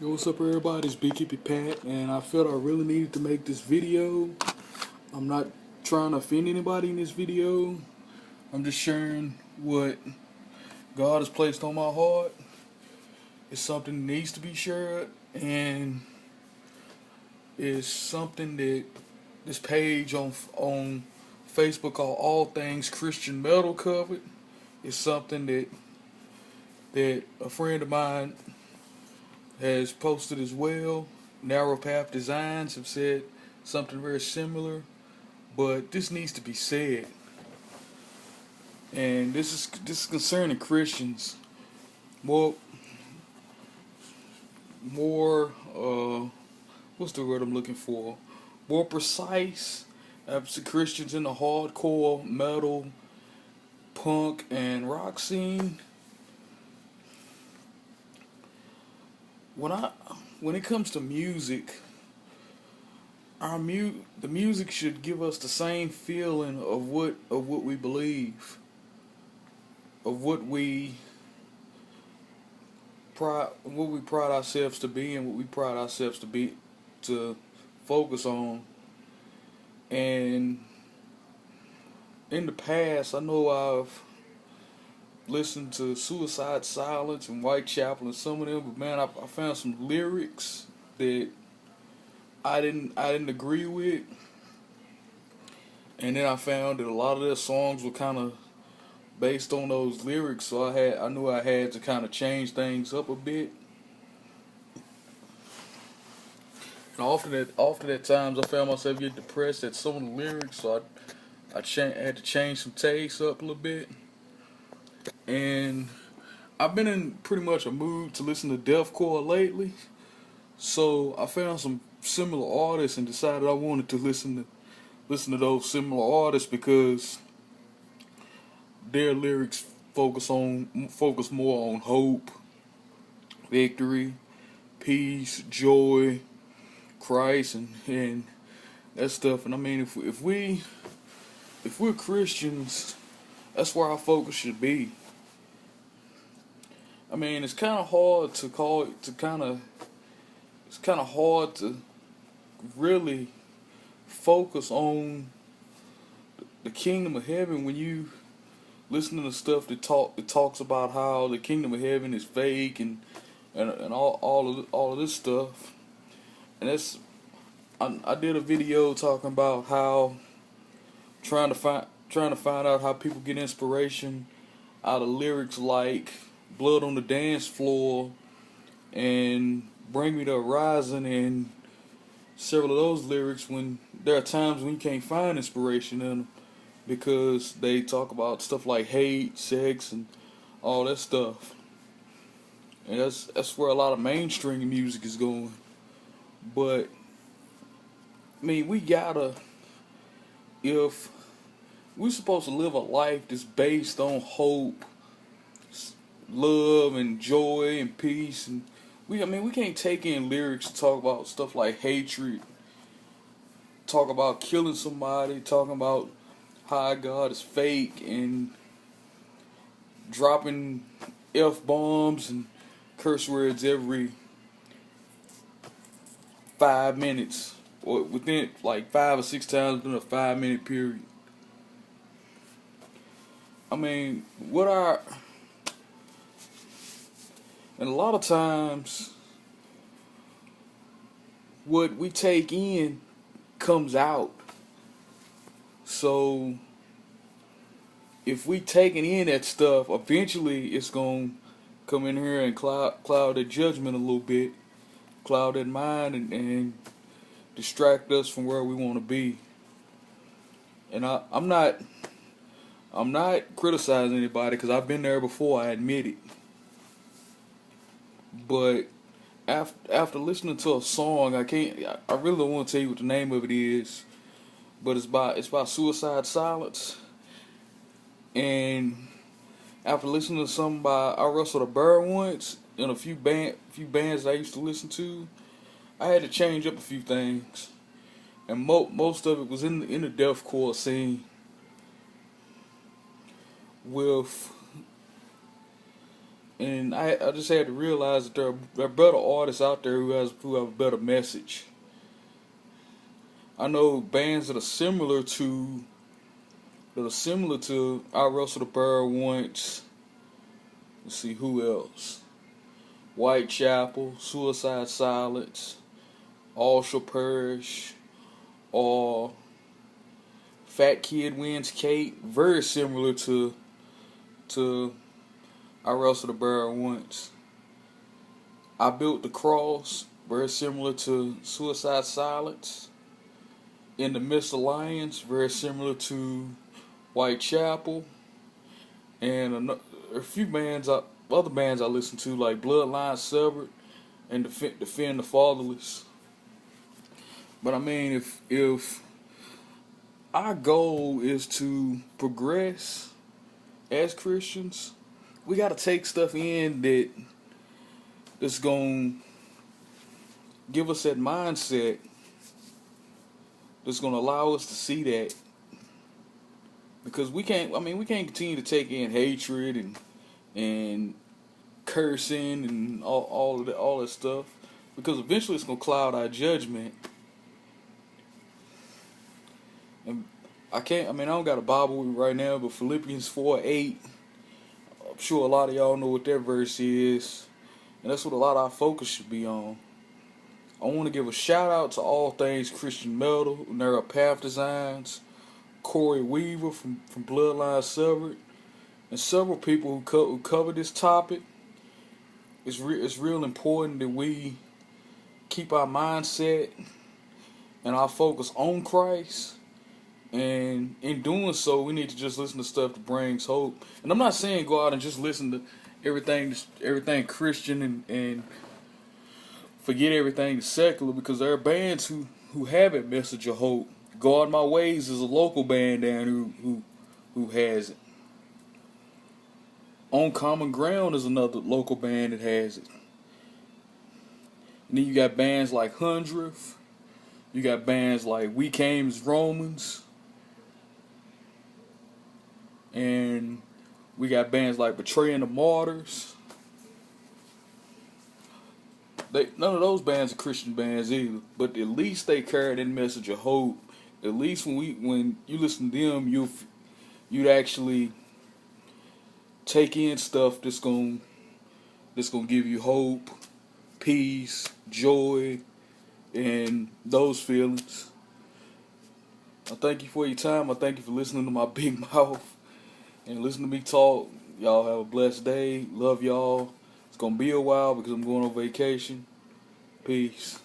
Yo, what's up everybody, it's Beekeeper Pat, and I felt I really needed to make this video. I'm not trying to offend anybody in this video. I'm just sharing what God has placed on my heart. It's something that needs to be shared, and it's something that this page on Facebook called All Things Christian Metal covered. It's something that a friend of mine has posted as well. Narrow Path Designs have said something very similar, but this needs to be said. And this is concerning Christians. More what's the word I'm looking for? More precise. Christians in the hardcore metal, punk, and rock scene. When it comes to music, the music should give us the same feeling of what we believe, of what we pride ourselves to be, and what we pride ourselves to focus on. And in the past, I know I've listened to Suicide Silence and Whitechapel and some of them, but man, I found some lyrics that I didn't agree with, and then I found that a lot of their songs were kind of based on those lyrics, so I knew I had to kind of change things up a bit. And often at times I found myself getting depressed at some of the lyrics, so I had to change some tastes up a little bit. And I've been in pretty much a mood to listen to deathcore lately, so I found some similar artists and decided I wanted to listen to those similar artists because their lyrics focus more on hope, victory, peace, joy, Christ, and that stuff. And I mean, if we're Christians, that's where our focus should be. I mean, it's kind of hard to really focus on the kingdom of heaven when you listen to stuff that talks about how the kingdom of heaven is fake and all of this stuff. And I did a video talking about how trying to find out how people get inspiration out of lyrics like Blood on the Dance Floor and Bring Me the Horizon and several of those lyrics, when there are times when you can't find inspiration in them because they talk about stuff like hate, sex, and all that stuff. And that's where a lot of mainstream music is going. But I mean, if we're supposed to live a life that's based on hope, love, and joy, and peace, and we can't take in lyrics to talk about stuff like hatred, talk about killing somebody, talking about how God is fake, and dropping F-bombs and curse words every 5 minutes, or within like 5 or 6 times within a 5-minute period. I mean, and a lot of times what we take in comes out. So if we taking in that stuff, eventually it's gonna come in here and cloud that judgment a little bit, cloud that mind, and distract us from where we want to be. And I'm not criticizing anybody because I've been there before. I admit it. But after listening to a song, I really don't want to tell you what the name of it is, but it's by Suicide Silence. And after listening to something by I Wrestled a Bear once, and a few bands I used to listen to, I had to change up a few things, and most of it was in the deathcore scene with and I just had to realize that there are better artists out there who have a better message. I know bands that are similar to I Wrestled the Bear Once. Let's see who else. Whitechapel, Suicide Silence, All Shall Perish, or Fat Kid Wins Cake. Very similar to I Wrestled the Bear Once. I Built the Cross. Very similar to Suicide Silence. In the Misalliance. Very similar to Whitechapel. And a few other bands I listen to, like Bloodline Severed and Defend the Fatherless. But I mean, if our goal is to progress as Christians, we got to take stuff in that's going to give us that mindset that's going to allow us to see that. Because we can't continue to take in hatred and cursing and all that stuff, because eventually it's gonna cloud our judgment. And I don't got a Bible with me right now, but Philippians 4:8, I'm sure a lot of y'all know what that verse is, and that's what a lot of our focus should be on. I want to give a shout out to All Things Christian Metal, Narrow Path Designs, Corey Weaver from Bloodline Severed, and several people who cover this topic. It's real important that we keep our mindset and our focus on Christ. And in doing so, we need to just listen to stuff that brings hope. And I'm not saying go out and just listen to everything Christian and forget everything that's secular, because there are bands who have a message of hope. Guard My Ways is a local band down who has it. On Common Ground is another local band that has it. And then you got bands like Hundredth. You got bands like We Came as Romans. And we got bands like Betraying the Martyrs. None of those bands are Christian bands either, but at least they carry that message of hope. At least when you listen to them, you'd actually take in stuff that's gonna give you hope, peace, joy, and those feelings. I thank you for your time. I thank you for listening to my big mouth and listening to me talk. Y'all have a blessed day. Love y'all. It's gonna be a while because I'm going on vacation. Peace.